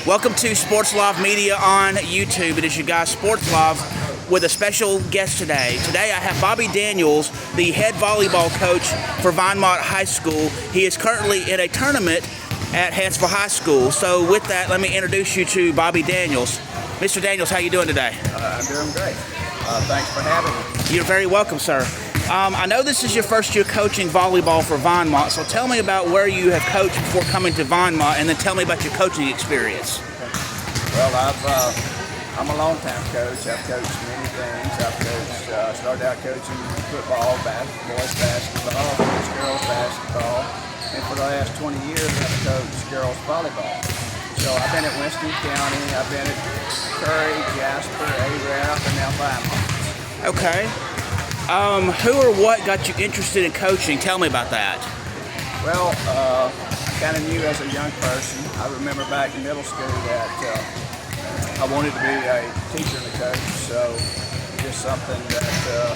Welcome to Sports Live Media on YouTube. It is your guy, Sports Live, with a special guest today. Today I have Bobby Daniels, the head volleyball coach for Vinemont High School. He is currently in a tournament at Hanceville High School. So with that, let me introduce you to Bobby Daniels. Mr. Daniels, how you doing today? I'm doing great. Thanks for having me. You're very welcome, sir. I know this is your first year coaching volleyball for Vinemont, so tell me about where you have coached before coming to Vinemont, and then tell me about your coaching experience. Well, I'm a long-time coach. I've coached many things. Started out coaching football, boys basketball, coached girls basketball, and for the last 20 years I've coached girls volleyball. So I've been at Winston County, I've been at Curry, Jasper, Arab, and now Vinemont. Okay. Who or what got you interested in coaching? Tell me about that. Well, I kind of knew as a young person. I remember back in middle school that I wanted to be a teacher and a coach, so just something that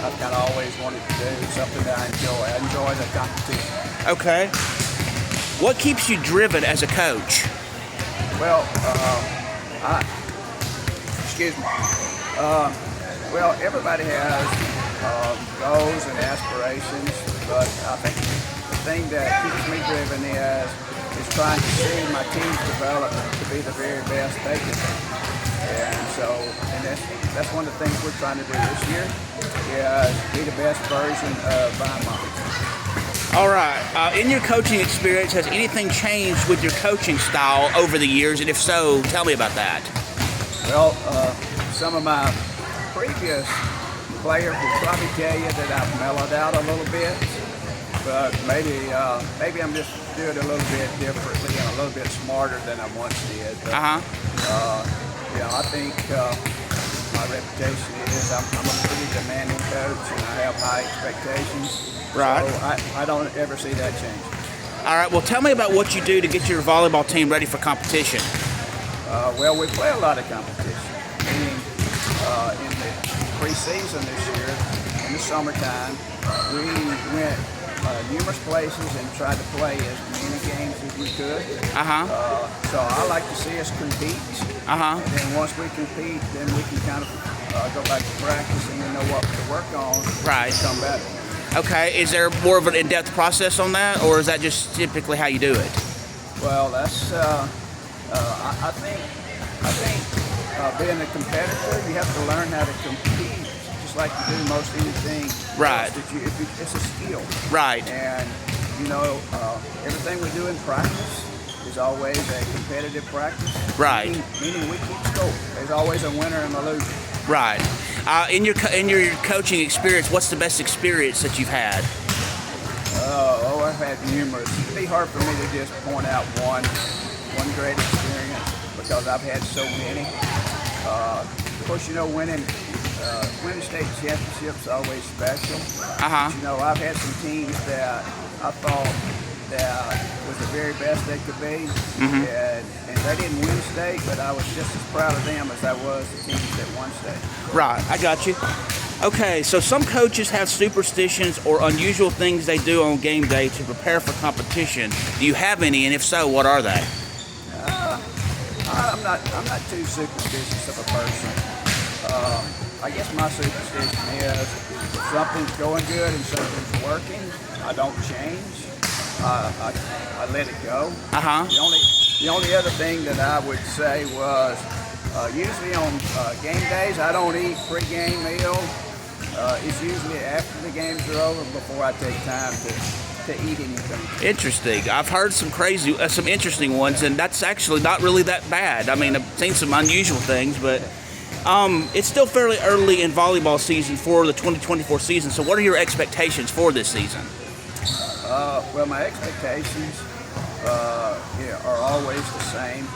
I've kind of always wanted to do, something that I enjoy. I enjoy the competition. Okay. What keeps you driven as a coach? Well, well, everybody has goals and aspirations, but I think the thing that keeps me driven is trying to see my teams develop to be the very best they can be. And that's one of the things we're trying to do this year, is be the best version of Vinemont. All right. In your coaching experience, has anything changed with your coaching style over the years? And if so, tell me about that. Well, some of my previous players will probably tell you that I've mellowed out a little bit, but maybe I'm just doing it a little bit differently and a little bit smarter than I once did. But, I think my reputation is I'm a pretty demanding coach and I have high expectations. Right. So I don't ever see that change. All right. Well, tell me about what you do to get your volleyball team ready for competition. Well, we play a lot of competition, meaning in the pre-season this year, in the summertime, we went numerous places and tried to play as many games as we could. So I like to see us compete. And then once we compete, then we can kind of go back to practice and we know what to work on. Right. To come better. Okay. Is there more of an in-depth process on that, or is that just typically how you do it? Well, that's I think being a competitor, you have to learn how to compete, just like you do most anything. Right. It's a skill. Right. And everything we do in practice is always a competitive practice. Right. Meaning we keep score. There's always a winner and a loser. Right. In your coaching experience, what's the best experience that you've had? I've had numerous. It'd be hard for me to just point out one great experience because I've had so many. Of course, winning state championships is always special. But, I've had some teams that I thought that was the very best they could be, and they didn't win state, but I was just as proud of them as I was the teams that won state. Right, I got you. Okay, so some coaches have superstitions or unusual things they do on game day to prepare for competition. Do you have any, and if so, what are they? I'm not too superstitious of a person. I guess my superstition is if something's going good and something's working, I don't change. I let it go. The only other thing that I would say was usually on game days I don't eat pre-game meal. It's usually after the games are over before I take time to eat anything. Interesting. I've heard some interesting ones, and that's actually not really that bad. I mean, I've seen some unusual things, but it's still fairly early in volleyball season for the 2024 season. So what are your expectations for this season? Well, my expectations are always the same,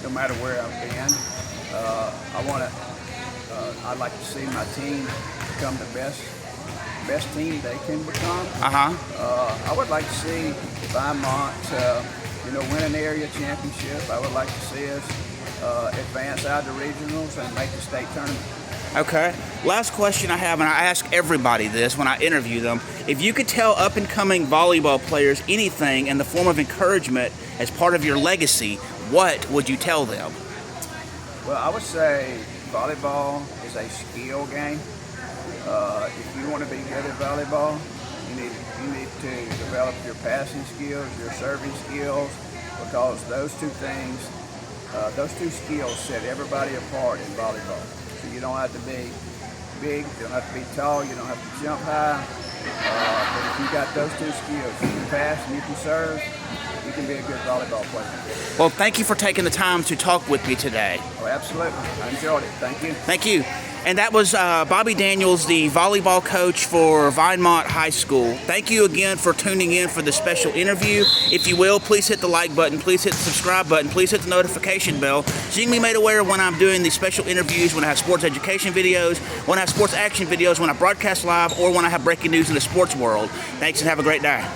no matter where I've been. I'd like to see my team become the best team they can become. I would like to see Vinemont, win an area championship. I would like to see us advance out to regionals and make the state tournament. Okay. Last question I have, and I ask everybody this when I interview them. If you could tell up-and-coming volleyball players anything in the form of encouragement as part of your legacy, what would you tell them? Well, I would say volleyball is a skill game. If you want to be good at volleyball, you need to develop your passing skills, your serving skills, because those two skills set everybody apart in volleyball. So you don't have to be big, you don't have to be tall, you don't have to jump high. But if you got those two skills, you can pass and you can serve, you can be a good volleyball player. Well, thank you for taking the time to talk with me today. Oh, absolutely. I enjoyed it. Thank you. Thank you. And that was Bobby Daniels, the volleyball coach for Vinemont High School. Thank you again for tuning in for the special interview. If you will, please hit the like button, please hit the subscribe button, please hit the notification bell so you can be made aware when I'm doing these special interviews, when I have sports education videos, when I have sports action videos, when I broadcast live, or when I have breaking news in the sports world. Thanks and have a great day.